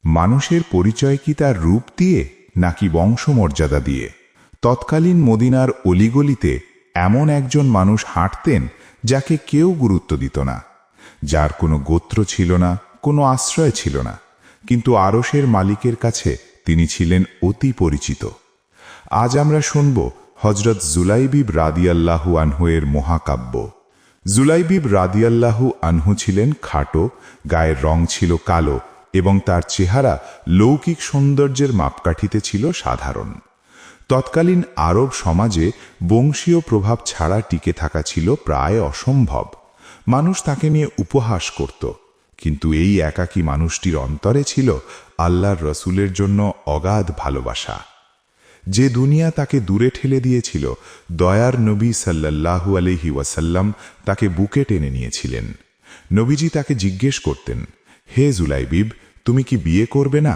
মানুষের পরিচয় কি তার রূপ দিয়ে নাকি বংশমর্যাদা দিয়ে? তৎকালীন মদিনার অলিগলিতে এমন একজন মানুষ হাঁটতেন যাকে কেউ গুরুত্ব দিত না, যার কোনো গোত্র ছিল না, কোনো আশ্রয় ছিল না, কিন্তু আরশের মালিকের কাছে তিনি ছিলেন অতি পরিচিত। আজ আমরা শুনব হজরত জুলাইবিব রাদিয়াল্লাহু আনহু এর মহাকাব্য। জুলাইবিব রাদিয়াল্লাহু আনহু ছিলেন খাটো, গায়ের রং ছিল কালো এবং তার চেহারা লৌকিক সৌন্দর্যের মাপকাঠিতে ছিল সাধারণ। তৎকালীন আরব সমাজে বংশীয় প্রভাব ছাড়া টিকে থাকা ছিল প্রায় অসম্ভব। মানুষ তাকে নিয়ে উপহাস করত, কিন্তু এই একাকী মানুষটির অন্তরে ছিল আল্লাহর রসুলের জন্য অগাধ ভালোবাসা। যে দুনিয়া তাকে দূরে ঠেলে দিয়েছিল, দয়ার নবী সাল্লাল্লাহু আলাইহি ওয়াসাল্লাম তাকে বুকে টেনে নিয়েছিলেন। নবীজি তাকে জিজ্ঞেস করতেন, হে জুলাইবিব, তুমি কি বিয়ে করবে না?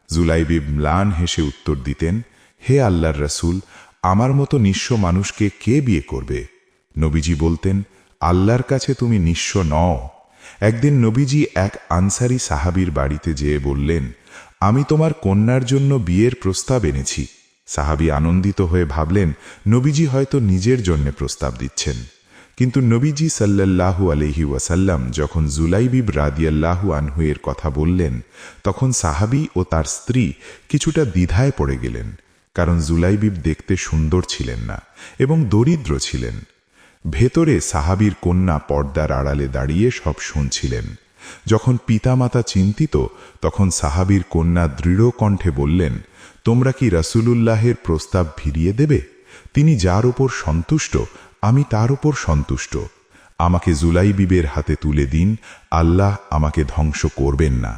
জুলাইবিব ম্লান হেসে উত্তর দিতেন, হে আল্লাহর রসুল, আমার মতো নিঃস্ব মানুষকে কে বিয়ে করবে? নবীজি বলতেন, আল্লাহর কাছে তুমি নিঃস্ব নও। একদিন নবীজি এক আনসারী সাহাবীর বাড়িতে যেয়ে বললেন, আমি তোমার কন্যার জন্য বিয়ের প্রস্তাব এনেছি। সাহাবী আনন্দিত হয়ে ভাবলেন, নবীজি হয়তো নিজের জন্য প্রস্তাব দিচ্ছেন। কিন্তু নবীজি সাল্লাল্লাহু আলাইহি ওয়াসাল্লাম যখন জুলাইবিব রাদিয়াল্লাহু আনহু এর কথা বললেন, তখন সাহাবী ও তার স্ত্রী কিছুটা দ্বিধায় পড়ে গেলেন, কারণ জুলাইবিব দেখতে সুন্দর ছিলেন না এবং দরিদ্র ছিলেন। ভেতরে সাহাবীর কন্যা পর্দার আড়ালে দাঁড়িয়ে সব শুনছিলেন। যখন পিতামাতা চিন্তিত, তখন সাহাবীর কন্যা দৃঢ় কণ্ঠে বললেন, তোমরা কি রাসূলুল্লাহের প্রস্তাব ফিরিয়ে দেবে? তিনি যার উপর সন্তুষ্ট, আমি তার উপর সন্তুষ্ট। আমাকে জুলাইবিবের হাতে তুলে দিন, আল্লাহ আমাকে ধ্বংস করবেন না।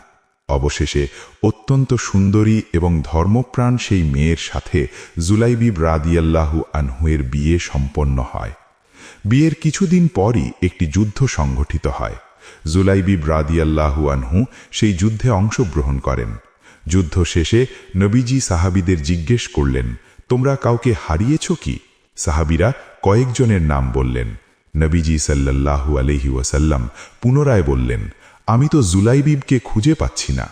অবশেষে অত্যন্ত সুন্দরী এবং ধর্মপ্রাণ সেই মেয়ের সাথে জুলাইবিব রাদিয়াল্লাহু আনহু এর বিয়ে সম্পন্ন হয়। বিয়ের কিছুদিন পরই একটি যুদ্ধ সংঘটিত হয়। জুলাইবিব রাদিয়াল্লাহু আনহু সেই যুদ্ধে অংশগ্রহণ করেন। যুদ্ধ শেষে নবীজি সাহাবীদের জিজ্ঞেস করলেন, তোমরা কাউকে হারিয়েছ কি? সাহাবীরা কয়েকজনের নাম বললেন। নবীজি সাল্লাল্লাহু আলাইহি ওয়াসাল্লাম পুনরায় বললেন, আমি তো জুলাইবিবকে খুঁজে পাচ্ছি না।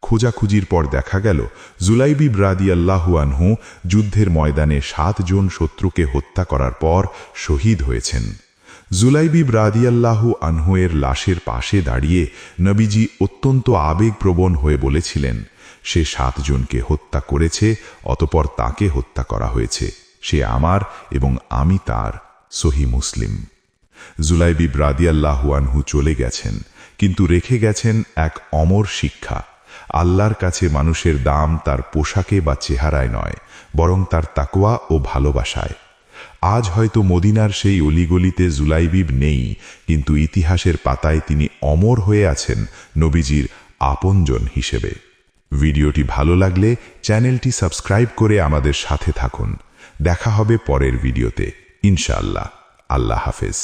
খোঁজাখুঁজির পর দেখা গেল জুলাইবিব রাদিয়াল্লাহু আনহু যুদ্ধের ময়দানে 7 জন শত্রুকে হত্যা করার পর শহীদ হয়েছেন। জুলাইবিব রাদিয়াল্লাহু আনহু এর লাশের পাশে দাঁড়িয়ে নবীজি অত্যন্ত আবেগপ্রবণ হয়ে বলেছিলেন, সে 7 জনকে হত্যা করেছে, অতঃপর তাকে হত্যা করা হয়েছে। সে আমার এবং আমি তার। সহিহ মুসলিম। জুলাইবিব রাদিয়াল্লাহু আনহু চলে গেছেন, কিন্তু রেখে গেছেন এক অমর শিক্ষা। আল্লাহর কাছে মানুষের দাম তার পোশাকে বা চেহারায় নয়, বরং তার তাকওয়া ও ভালোবাসায়। আজ হয়তো মদিনার সেই অলিগলিতে জুলাইবিব নেই, কিন্তু ইতিহাসের পাতায় তিনি অমর হয়ে আছেন নবীজির আপনজন হিসেবে। ভিডিওটি ভালো লাগলে চ্যানেলটি সাবস্ক্রাইব করে আমাদের সাথে থাকুন। দেখা হবে পরের ভিডিওতে ইনশাআল্লাহ। আল্লাহ হাফেজ।